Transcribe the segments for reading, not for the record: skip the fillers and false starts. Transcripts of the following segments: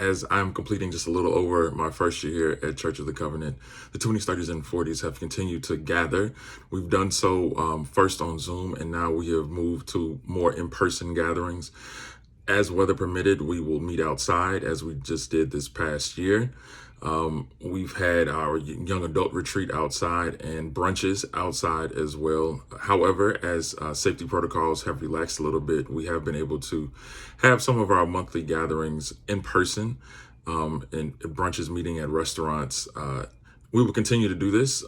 as I'm completing just a little over my first year here at Church of the Covenant, the 20s, 30s, and 40s have continued to gather. We've done so first on Zoom, and now we have moved to more in-person gatherings. As weather permitted, we will meet outside as we just did this past year. We've had our young adult retreat outside and brunches outside as well. However, as safety protocols have relaxed a little bit, we have been able to have some of our monthly gatherings in person, and brunches meeting at restaurants. We will continue to do this.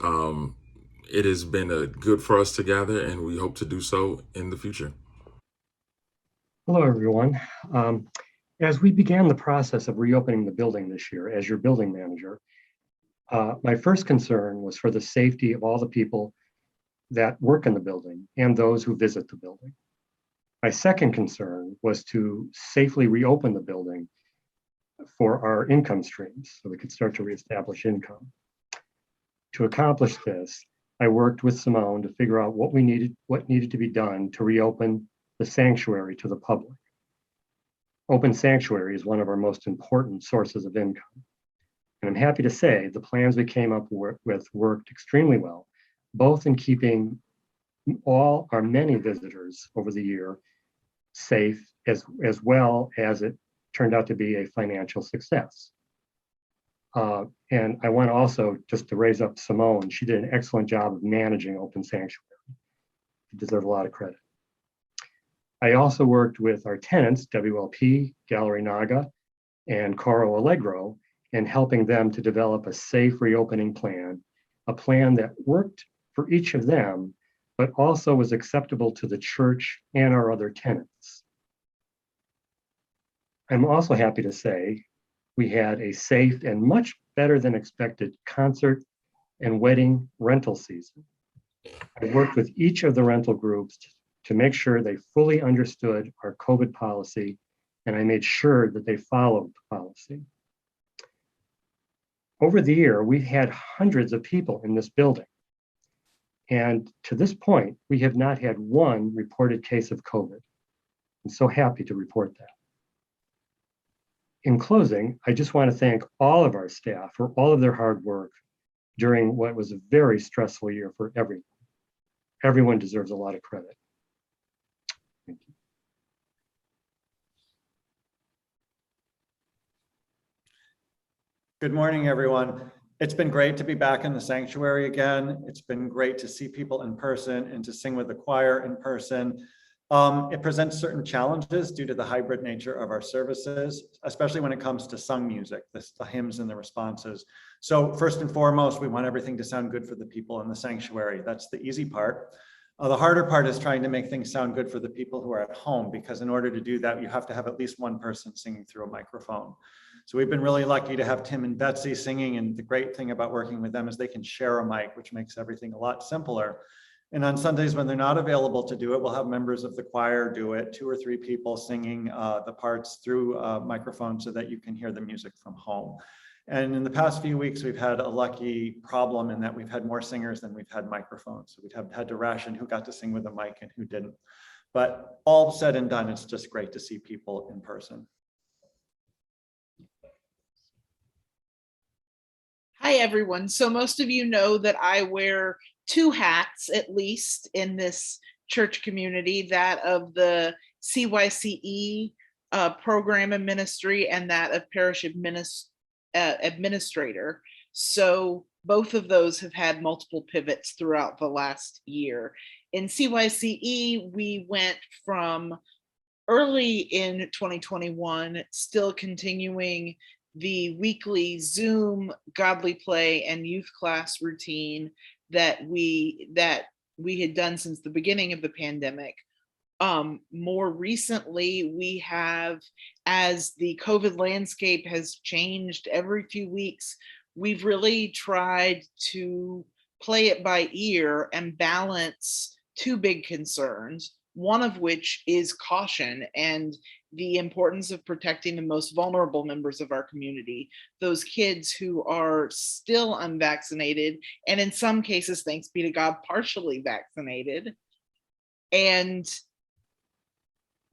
It has been good for us to gather, and we hope to do so in the future. Hello, everyone. As we began the process of reopening the building this year as your building manager, my first concern was for the safety of all the people that work in the building and those who visit the building. My second concern was to safely reopen the building for our income streams so we could start to reestablish income. To accomplish this, I worked with Simone to figure out what needed to be done to reopen the sanctuary to the public. Open sanctuary is one of our most important sources of income. And I'm happy to say the plans we came up with worked extremely well, both in keeping all our many visitors over the year safe, as well as it turned out to be a financial success. And I want also just to raise up Simone. She did an excellent job of managing open sanctuary. She deserves a lot of credit. I also worked with our tenants, WLP, Gallery Naga, and Coro Allegro, in helping them to develop a safe reopening plan, a plan that worked for each of them, but also was acceptable to the church and our other tenants. I'm also happy to say we had a safe and much better than expected concert and wedding rental season. I worked with each of the rental groups to make sure they fully understood our COVID policy, and I made sure that they followed the policy. Over the year, we've had hundreds of people in this building. And to this point, we have not had one reported case of COVID. I'm so happy to report that. In closing, I just want to thank all of our staff for all of their hard work during what was a very stressful year for everyone. Everyone deserves a lot of credit. Thank you. Good morning, everyone. It's been great to be back in the sanctuary again. It's been great to see people in person and to sing with the choir in person. It presents certain challenges due to the hybrid nature of our services, especially when it comes to sung music, the hymns and the responses. So first and foremost, we want everything to sound good for the people in the sanctuary. That's the easy part. The harder part is trying to make things sound good for the people who are at home, because in order to do that, you have to have at least one person singing through a microphone. So we've been really lucky to have Tim and Betsy singing, and the great thing about working with them is they can share a mic, which makes everything a lot simpler. And on Sundays when they're not available to do it, we'll have members of the choir do it, 2 or 3 people singing the parts through a microphone so that you can hear the music from home. And in the past few weeks, we've had a lucky problem in that we've had more singers than we've had microphones. So we've had to ration who got to sing with a mic and who didn't. But all said and done, it's just great to see people in person. Hi, everyone. So most of you know that I wear 2 hats, at least, in this church community, that of the CYCE program and ministry and that of parish administrator. So both of those have had multiple pivots throughout the last year. In CYCE, we went from early in 2021, still continuing the weekly Zoom godly play and youth class routine that we had done since the beginning of the pandemic. More recently, we have, as the COVID landscape has changed every few weeks, we've really tried to play it by ear and balance 2 big concerns, one of which is caution and the importance of protecting the most vulnerable members of our community, those kids who are still unvaccinated, and in some cases, thanks be to God, partially vaccinated.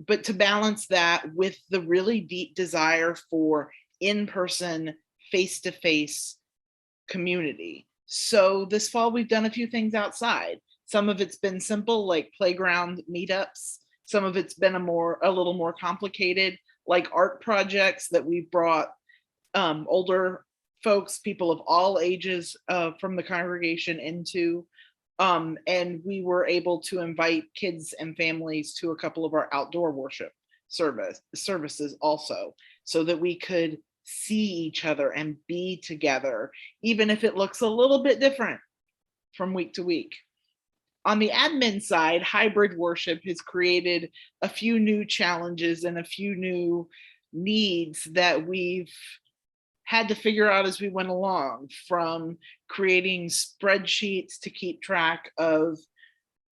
But to balance that with the really deep desire for in-person, face-to-face community. So this fall, we've done a few things outside. Some of it's been simple, like playground meetups. Some of it's been a little more complicated, like art projects that we've brought older folks, people of all ages from the congregation into. And we were able to invite kids and families to a couple of our outdoor worship services also, so that we could see each other and be together, even if it looks a little bit different from week to week. On the admin side, hybrid worship has created a few new challenges and a few new needs that we've had to figure out as we went along, from creating spreadsheets to keep track of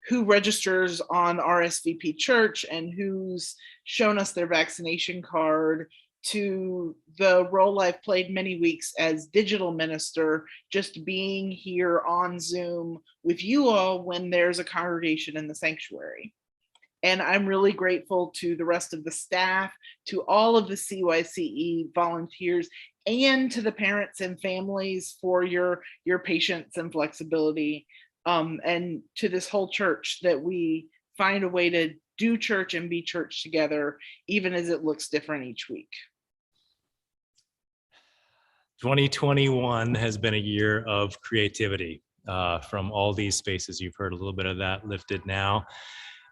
who registers on RSVP Church and who's shown us their vaccination card, to the role I've played many weeks as digital minister, just being here on Zoom with you all when there's a congregation in the sanctuary. And I'm really grateful to the rest of the staff, to all of the CYCE volunteers, and to the parents and families for your patience and flexibility, and to this whole church, that we find a way to do church and be church together, even as it looks different each week. 2021 has been a year of creativity from all these spaces. You've heard a little bit of that lifted now.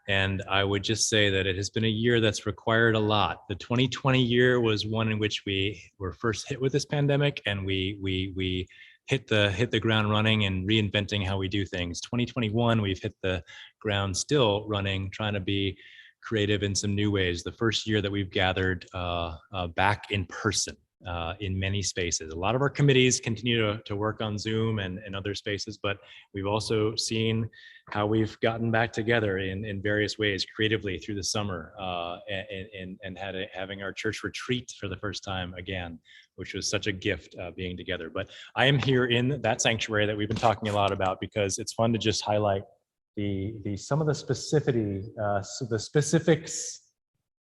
And I would just say that it has been a year that's required a lot. The 2020 year was one in which we were first hit with this pandemic, and we hit the ground running and reinventing how we do things. 2021, we've hit the ground still running, trying to be creative in some new ways. The first year that we've gathered back in person in many spaces. A lot of our committees continue to work on Zoom and other spaces, but we've also seen how we've gotten back together in various ways creatively through the summer, and having our church retreat for the first time again, which was such a gift being together. But I am here in that sanctuary that we've been talking a lot about, because it's fun to just highlight some of the specificity, so the specifics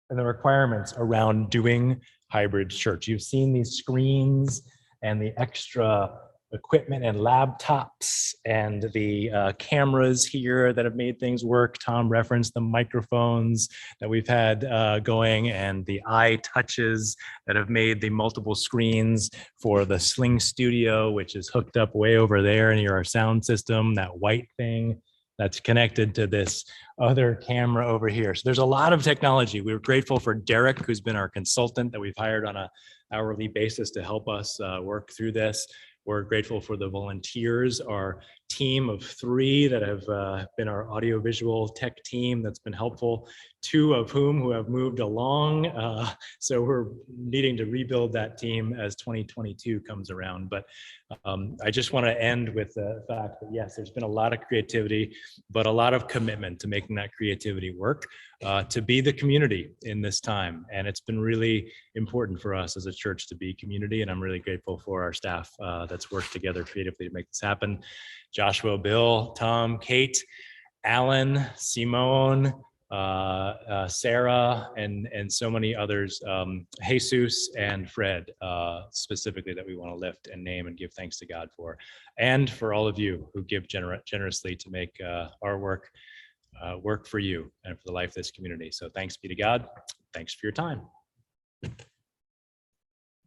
and the requirements around doing hybrid church. You've seen these screens and the extra equipment and laptops and the cameras here that have made things work. Tom referenced the microphones that we've had going, and the eye touches that have made the multiple screens for the Sling Studio, which is hooked up way over there near our sound system, that white thing that's connected to this other camera over here. So there's a lot of technology. We're grateful for Derek, who's been our consultant that we've hired on an hourly basis to help us work through this. We're grateful for the volunteers, our team of 3 that have been our audiovisual tech team that's been helpful, 2 of whom who have moved along. So we're needing to rebuild that team as 2022 comes around. But I just want to end with the fact that, yes, there's been a lot of creativity, but a lot of commitment to making that creativity work, to be the community in this time. And it's been really important for us as a church to be community. And I'm really grateful for our staff that's worked together creatively to make this happen. Joshua, Bill, Tom, Kate, Alan, Simone, Sarah, and so many others, Jesus and Fred, specifically, that we want to lift and name and give thanks to God for, and for all of you who give generously to make our work work for you and for the life of this community. So thanks be to God. Thanks for your time.